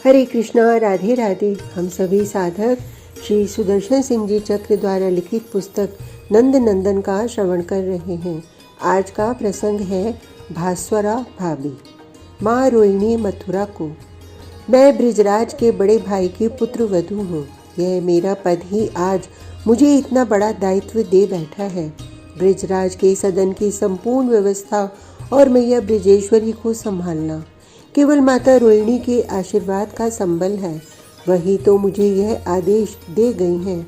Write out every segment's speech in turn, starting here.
हरे कृष्णा, राधे राधे। हम सभी साधक श्री सुदर्शन सिंह जी चक्र द्वारा लिखित पुस्तक नंद नंदन का श्रवण कर रहे हैं। आज का प्रसंग है भास्वरा भाभी। माँ रोहिणी मथुरा को। मैं ब्रिजराज के बड़े भाई की पुत्र वधू हूँ। यह मेरा पद ही आज मुझे इतना बड़ा दायित्व दे बैठा है। ब्रिजराज के सदन की संपूर्ण व्यवस्था और मैया ब्रिजेश्वरी को संभालना केवल माता रोहिणी के आशीर्वाद का संबल है। वही तो मुझे यह आदेश दे गई हैं।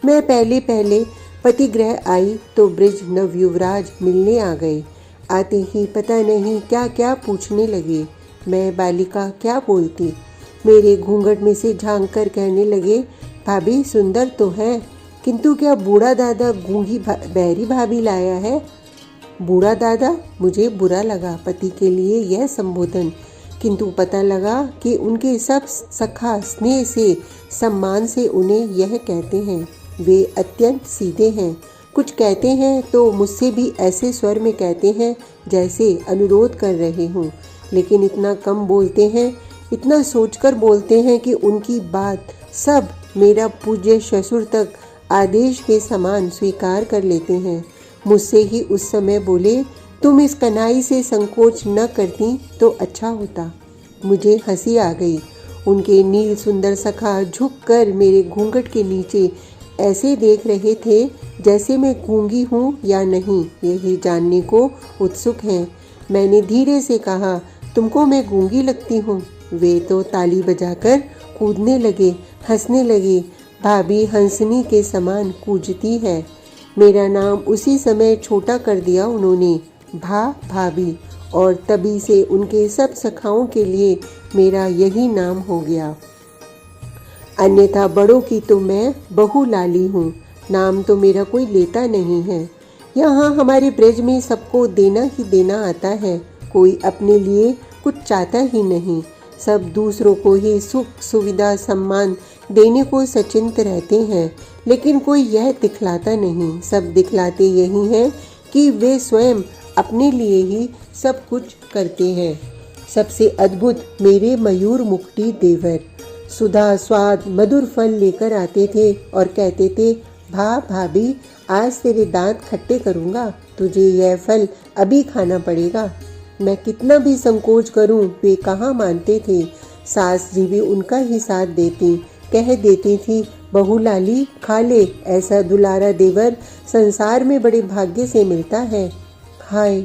मैं पहले पहले पतिगृह आई तो ब्रिज नवयुवराज मिलने आ गए। आते ही पता नहीं क्या क्या पूछने लगे। मैं बालिका क्या बोलती। मेरे घूंघट में से झांक कर कहने लगे, भाभी सुंदर तो है, किंतु क्या बूढ़ा दादा गूंगी बहरी भाभी लाया है। बूढ़ा दादा, मुझे बुरा लगा पति के लिए यह संबोधन, किंतु पता लगा कि उनके सब सखा स्नेह से सम्मान से उन्हें यह कहते हैं। वे अत्यंत सीधे हैं। कुछ कहते हैं तो मुझसे भी ऐसे स्वर में कहते हैं जैसे अनुरोध कर रहे हों, लेकिन इतना कम बोलते हैं, इतना सोचकर बोलते हैं कि उनकी बात सब मेरा पूज्य ससुर तक आदेश के समान स्वीकार कर लेते हैं। मुझसे ही उस समय बोले, तुम इस कन्हई से संकोच न करती तो अच्छा होता। मुझे हंसी आ गई। उनके नील सुंदर सखा झुककर मेरे घूंघट के नीचे ऐसे देख रहे थे जैसे मैं गूंगी हूँ या नहीं, यही जानने को उत्सुक हैं। मैंने धीरे से कहा, तुमको मैं गूंगी लगती हूँ। वे तो ताली बजाकर कूदने लगे, हंसने लगे। भाभी हंसनी के समान कूजती है। मेरा नाम उसी समय छोटा कर दिया उन्होंने, भाभी, और तभी से उनके सब सखाओं के लिए मेरा यही नाम हो गया। अन्यथा बड़ों की तो मैं बहू लाली हूँ, नाम तो मेरा कोई लेता नहीं है। यहाँ हमारे ब्रज में सबको देना ही देना आता है, कोई अपने लिए कुछ चाहता ही नहीं। सब दूसरों को ही सुख सुविधा सम्मान देने को सचिंत रहते हैं, लेकिन कोई यह दिखलाता नहीं। सब दिखलाते यही हैं कि वे स्वयं अपने लिए ही सब कुछ करते हैं। सबसे अद्भुत मेरे मयूर मुकुटी देवर सुधा स्वाद मधुर फल लेकर आते थे और कहते थे, भाभी आज तेरे दांत खट्टे करूँगा, तुझे यह फल अभी खाना पड़ेगा। मैं कितना भी संकोच करूं, वे कहाँ मानते थे। सास जी भी उनका ही साथ देती, कह देती थी, बहू लाली खा ले, ऐसा दुलारा देवर संसार में बड़े भाग्य से मिलता है। हाय,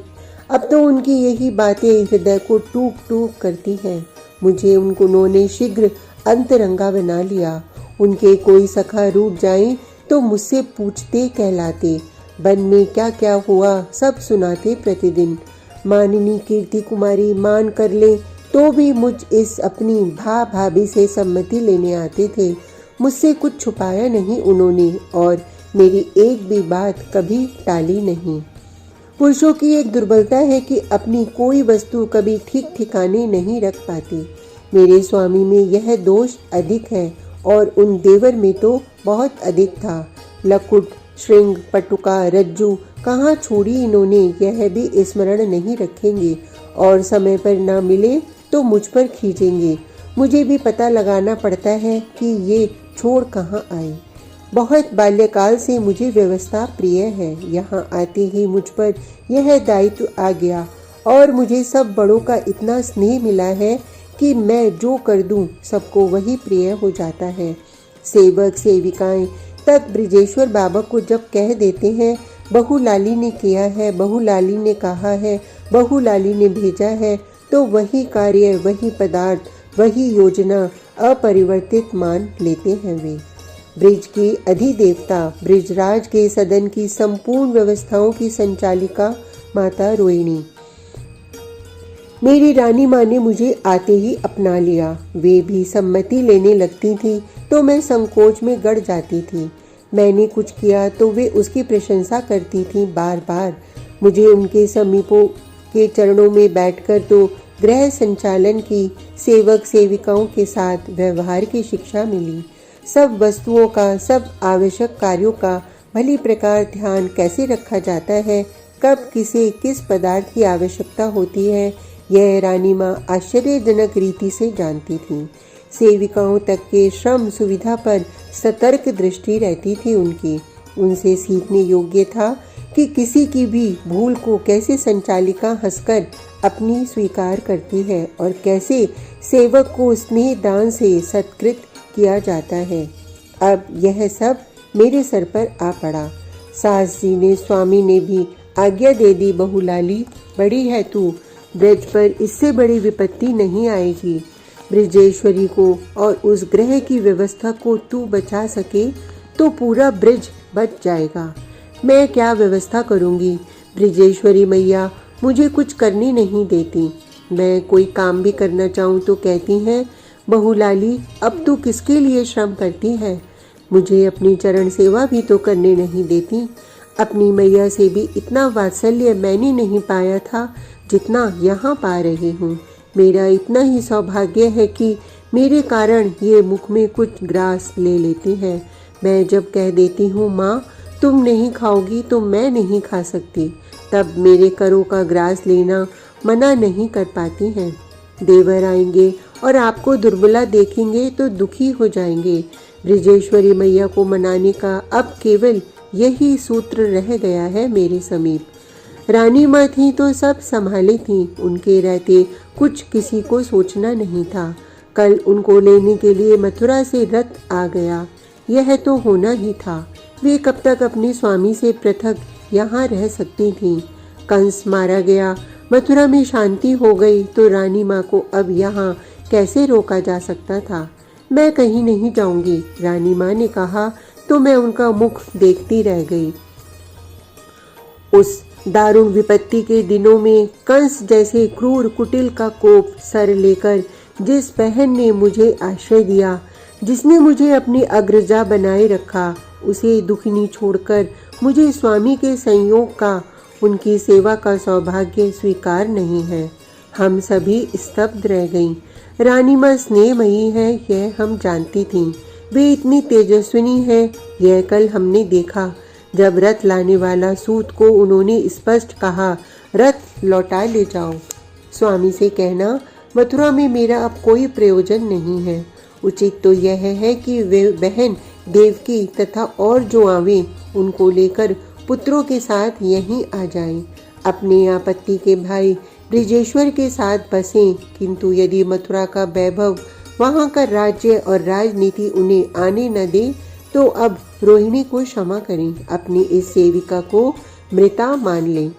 अब तो उनकी यही बातें हृदय को टूक टूक करती हैं। मुझे उन्होंने शीघ्र अंतरंगा बना लिया। उनके कोई सखा रूठ जाए तो मुझसे पूछते कहलाते, वन में क्या क्या हुआ सब सुनाते प्रतिदिन। माननी कीर्ति कुमारी मान कर ले तो भी मुझ इस अपनी भाभी से सम्मति लेने आते थे। मुझसे कुछ छुपाया नहीं उन्होंने और मेरी एक भी बात कभी टाली नहीं। पुरुषों की एक दुर्बलता है कि अपनी कोई वस्तु कभी ठीक ठिकाने नहीं रख पाती। मेरे स्वामी में यह दोष अधिक है और उन देवर में तो बहुत अधिक था। लकुट, श्रृंग, पटुका, रज्जू कहाँ छोड़ी इन्होंने, यह भी स्मरण नहीं रखेंगे और समय पर ना मिले तो मुझ पर खींचेंगे। मुझे भी पता लगाना पड़ता है कि ये छोड़ कहाँ आए। बहुत बाल्यकाल से मुझे व्यवस्था प्रिय है। यहाँ आते ही मुझ पर यह दायित्व आ गया और मुझे सब बड़ों का इतना स्नेह मिला है कि मैं जो कर दूं सबको वही प्रिय हो जाता है। सेवक सेविकाएं तब ब्रिजेश्वर बाबा को जब कह देते हैं, बहू लाली ने किया है, बहू लाली ने कहा है, बहू लाली ने भेजा है, तो वही कार्य, वही पदार्थ, वही योजना अपरिवर्तित मान लेते हैं वे। ब्रिज की अधिदेवता, ब्रिजराज के सदन की संपूर्ण व्यवस्थाओं की संचालिका माता रोहिणी। मेरी रानी माँ ने मुझे आते ही अपना लिया। वे भी सम्मति लेने लगती थी तो मैं संकोच में गड़ जाती थी। मैंने कुछ किया तो वे उसकी प्रशंसा करती थी बार बार। मुझे उनके समीपों के चरणों में बैठकर तो गृह संचालन की, सेवक सेविकाओं के साथ व्यवहार की शिक्षा मिली। सब वस्तुओं का, सब आवश्यक कार्यों का भली प्रकार ध्यान कैसे रखा जाता है, कब किसे किस पदार्थ की आवश्यकता होती है, यह रानी माँ आश्चर्यजनक रीति से जानती थी। सेविकाओं तक के श्रम सुविधा पर सतर्क दृष्टि रहती थी उनकी। उनसे सीखने योग्य था कि किसी की भी भूल को कैसे संचालिका हंसकर अपनी स्वीकार करती है और कैसे सेवक को स्नेह दान से सत्कृत किया जाता है। अब यह सब मेरे सर पर आ पड़ा। सास जी ने, स्वामी ने भी आज्ञा दे दी, बहुलाली बड़ी है तू, ब्रज पर इससे बड़ी विपत्ति नहीं आएगी। ब्रजेश्वरी को और उस ग्रह की व्यवस्था को तू बचा सके तो पूरा ब्रज बच जाएगा। मैं क्या व्यवस्था करूंगी? ब्रजेश्वरी मैया मुझे कुछ करने नहीं देती। मैं कोई काम भी करना चाहूँ तो कहती हैं, बहुलाली अब तू किसके लिए श्रम करती है? मुझे अपनी चरण सेवा भी तो करने नहीं देती। अपनी मैया से भी इतना वात्सल्य मैंने नहीं पाया था जितना यहाँ पा रही हूँ। मेरा इतना ही सौभाग्य है कि मेरे कारण ये मुख में कुछ ग्रास ले लेती है। मैं जब कह देती हूँ माँ तुम नहीं खाओगी तो मैं नहीं खा सकती, तब मेरे करों का ग्रास लेना मना नहीं कर पाती हैं। देवर आएंगे और आपको दुर्बला देखेंगे तो दुखी हो जाएंगे। ब्रजेश्वरी मैया को मनाने का अब केवल यही सूत्र रह गया है मेरे समीप। रानी माँ थी तो सब संभाले थी, उनके रहते कुछ किसी को सोचना नहीं था। कल उनको लेने के लिए मथुरा से रथ आ गया, यह तो होना ही था। वे कब तक अपने स्वामी से पृथक यहाँ रह सकती थीं? कंस मारा गया, मथुरा में शांति हो गई तो रानी माँ को अब यहाँ कैसे रोका जा सकता था? मैं कहीं नहीं जाऊंगी, रानी माँ ने कहा तो मैं उनका मुख देखती रह गई। उस दारुण विपत्ति के दिनों में कंस जैसे क्रूर कुटिल का कोप सर लेकर जिस बहन ने मुझे आश्रय दिया, जिसने मुझे अपनी अग्रजा बनाए रखा, उसे दुखिनी छोड़कर मुझे स्वामी के संयोग का, उनकी सेवा का सौभाग्य स्वीकार नहीं है। हम सभी स्तब्ध रह गईं। रानी माँ स्नेहमयी है यह हम जानती थीं। वे इतनी तेजस्विनी है यह कल हमने देखा जब रथ लाने वाला सूत को उन्होंने स्पष्ट कहा, रथ लौटा ले जाओ। स्वामी से कहना, मथुरा में मेरा अब कोई प्रयोजन नहीं है। उचित तो यह है कि वे बहन देवकी तथा और जो आवे उनको लेकर पुत्रों के साथ यहीं आ जाएं। अपने आपत्ति के भाई ब्रजेश्वर के साथ बसें, किंतु यदि मथुरा का वैभव, वहाँ का राज्य और राजनीति उन्हें आने न दे तो अब रोहिणी को क्षमा करें, अपनी इस सेविका को मृता मान लें।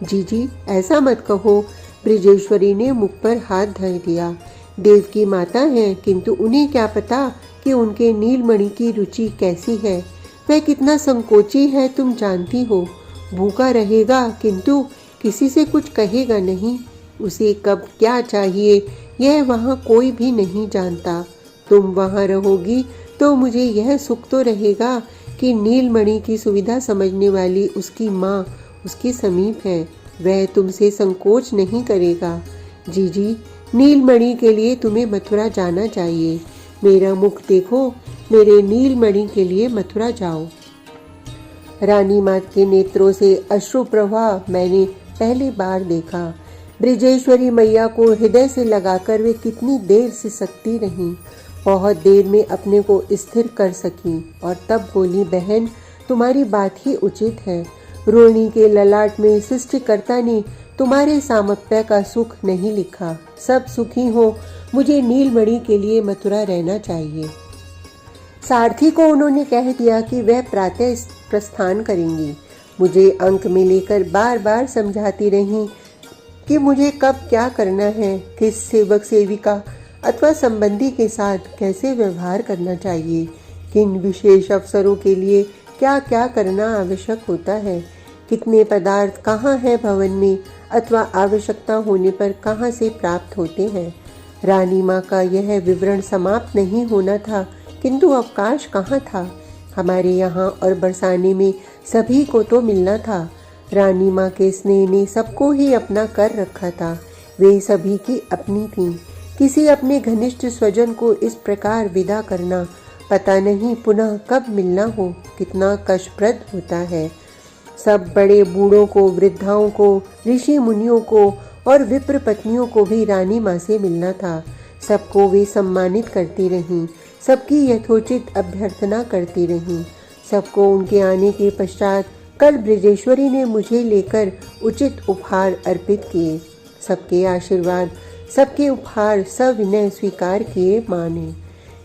जी ऐसा मत कहो, ब्रजेश्वरी ने मुख पर हाथ धर दिया। देव की माता है, किंतु उन्हें क्या पता कि उनके नीलमणि की रुचि कैसी है। वह कितना संकोची है तुम जानती हो। भूखा रहेगा किंतु किसी से कुछ कहेगा नहीं। उसे कब क्या चाहिए यह वहाँ कोई भी नहीं जानता। तुम वहाँ रहोगी तो मुझे यह सुख तो रहेगा कि नीलमणि की सुविधा समझने वाली उसकी माँ उसके समीप है। वह तुमसे संकोच नहीं करेगा। जी नीलमणि के लिए तुम्हें मथुरा जाना चाहिए। मेरा मुख देखो, मेरे नीलमणि के लिए मथुरा जाओ। रानी माँ के नेत्रों से अश्रु प्रवाह मैंने पहली बार देखा। ब्रजेश्वरी मैया को हृदय से लगाकर वे कितनी देर से सकती रहीं। बहुत देर में अपने को स्थिर कर सकी और तब बोली, बहन तुम्हारी बात ही उचित है। रोहिणी के ललाट में सृष्टिकर्ता ने तुम्हारे सामप्य का सुख नहीं लिखा। सब सुखी हो, मुझे नीलमणि के लिए मथुरा रहना चाहिए। सारथी को उन्होंने कह दिया कि वह प्रातः प्रस्थान करेंगी। मुझे अंक में लेकर बार बार समझाती रहीं कि मुझे कब क्या करना है, किस सेवक सेविका अथवा संबंधी के साथ कैसे व्यवहार करना चाहिए, किन विशेष अवसरों के लिए क्या क्या करना आवश्यक होता है, कितने पदार्थ कहाँ है भवन में अथवा आवश्यकता होने पर कहाँ से प्राप्त होते हैं। रानी माँ का यह विवरण समाप्त नहीं होना था, किंतु अवकाश कहाँ था। हमारे यहाँ और बरसाने में सभी को तो मिलना था। रानी माँ के स्नेह ने सबको ही अपना कर रखा था। वे सभी की अपनी थीं। किसी अपने घनिष्ठ स्वजन को इस प्रकार विदा करना, पता नहीं पुनः कब मिलना हो, कितना कष्टप्रद होता है। सब बड़े बूढ़ों को, वृद्धाओं को, ऋषि मुनियों को और विप्र पत्नियों को भी रानी माँ से मिलना था। सबको वे सम्मानित करती रहीं, सबकी यथोचित अभ्यर्थना करती रहीं। सबको उनके आने के पश्चात कल ब्रजेश्वरी ने मुझे लेकर उचित उपहार अर्पित किए। सबके आशीर्वाद, सबके उपहार सविनय स्वीकार किए माँ ने।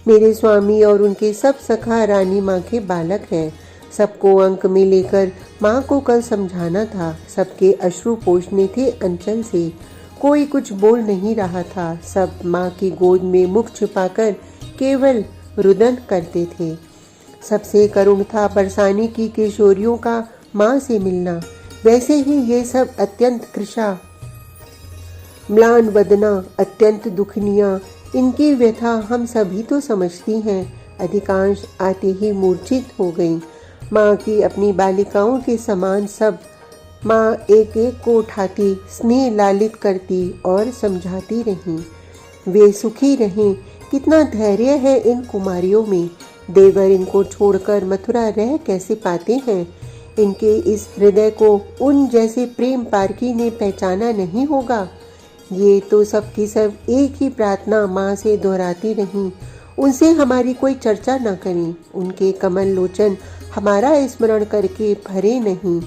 मेरे स्वामी और उनके सब सखा रानी माँ के बालक हैं। सबको अंक में लेकर माँ को कल समझाना था। सबके अश्रु पोंछने थे अंचल से, कोई कुछ बोल नहीं रहा था। सब माँ की गोद में मुख छिपाकर केवल रुदन करते थे। सबसे करुण था बरसाने की किशोरियों का माँ से मिलना। वैसे ही ये सब अत्यंत कृशा, म्लान वदना, अत्यंत दुखनिया, इनकी व्यथा हम सभी तो समझती हैं। अधिकांश आते ही मूर्छित हो गई। माँ की अपनी बालिकाओं के समान सब माँ एक एक को उठाती, स्नेह लालित करती और समझाती रहीं। वे सुखी रहें। कितना धैर्य है इन कुमारियों में। देवर इनको छोड़कर मथुरा रह कैसे पाते हैं। इनके इस हृदय को उन जैसे प्रेम पारखी ने पहचाना नहीं होगा। ये तो सबकी सब एक ही प्रार्थना माँ से दोहराती रहीं, उनसे हमारी कोई चर्चा न करें। उनके कमल लोचन हमारा स्मरण करके भरे नहीं।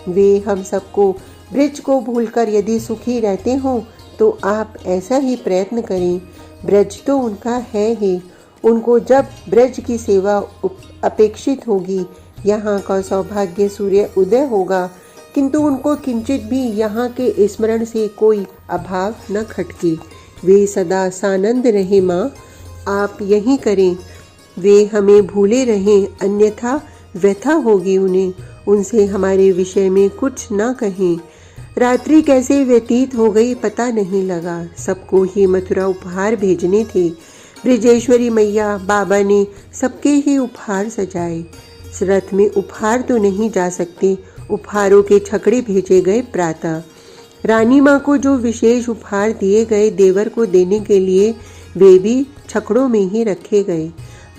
वे हम सबको ब्रज को भूलकर यदि सुखी रहते हों तो आप ऐसा ही प्रयत्न करें। ब्रज तो उनका है ही। उनको जब ब्रज की सेवा अपेक्षित होगी, यहाँ का सौभाग्य सूर्य उदय होगा, किंतु उनको किंचित भी यहाँ के स्मरण से कोई अभाव न खटके। वे सदा सानंद रहे माँ, आप यही करें। वे हमें भूले रहें, अन्यथा व्यथा होगी उन्हें। उनसे हमारे विषय में कुछ न कहें। रात्रि कैसे व्यतीत हो गई पता नहीं लगा। सबको ही मथुरा उपहार भेजने थे। ब्रजेश्वरी मैया बाबा ने सबके ही उपहार सजाए। रथ में उपहार तो नहीं जा सकते, उपहारों के छकड़े भेजे गए प्रातः। रानी माँ को जो विशेष उपहार दिए गए देवर को देने के लिए, वे भी छकड़ों में ही रखे गए।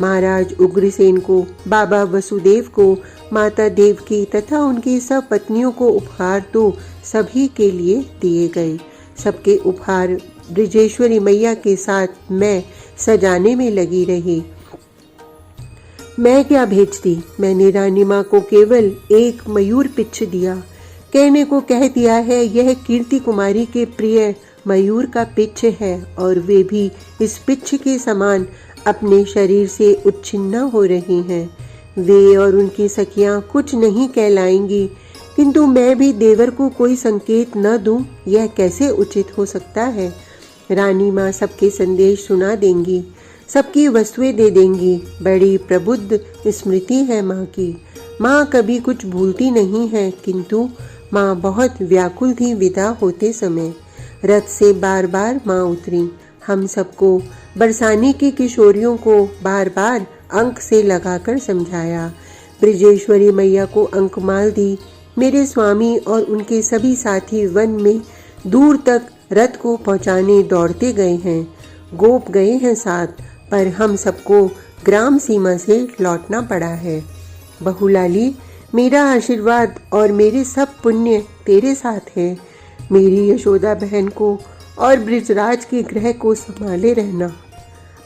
महाराज उग्रसेन को, बाबा वसुदेव को, माता देवकी तथा उनकी सब पत्नियों को उपहार तो सभी के लिए दिए गए। सबके उपहार ब्रजेश्वरी मैया के साथ मैं सजाने में लगी रही। मैं क्या भेजती, मैंने रानी माँ को केवल एक मयूर पिच्छ दिया। कहने को कह दिया है यह कीर्ति कुमारी के प्रिय मयूर का पिच्छ है, और वे भी इस पिच्छ के समान अपने शरीर से उच्छिन्ना हो रही हैं। वे और उनकी सखियां कुछ नहीं कहलाएंगी, किंतु मैं भी देवर को कोई संकेत न दूं, यह कैसे उचित हो सकता है। रानी माँ सबके संदेश सुना देंगी, सबकी वस्तुएं दे देंगी। बड़ी प्रबुद्ध स्मृति है माँ की। माँ कभी कुछ भूलती नहीं है, किंतु माँ बहुत व्याकुल थी विदा होते समय। रथ से बार बार माँ उतरी। हम सबको, बरसाने की किशोरियों को बार बार अंक से लगाकर समझाया। ब्रजेश्वरी मैया को अंकमाल दी। मेरे स्वामी और उनके सभी साथी वन में दूर तक रथ को पहुंचाने दौड़ते गए हैं। गोप गए हैं साथ, पर हम सबको ग्राम सीमा से लौटना पड़ा है। बहुलाली, मेरा आशीर्वाद और मेरे सब पुण्य तेरे साथ है। मेरी यशोदा बहन को और ब्रिजराज के ग्रह को संभाले रहना।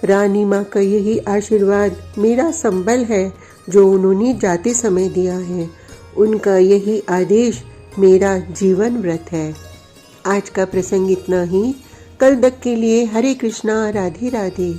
रानी माँ का यही आशीर्वाद मेरा संबल है जो उन्होंने जाते समय दिया है। उनका यही आदेश मेरा जीवन व्रत है। आज का प्रसंग इतना ही। कल तक के लिए हरे कृष्णा, राधे राधे।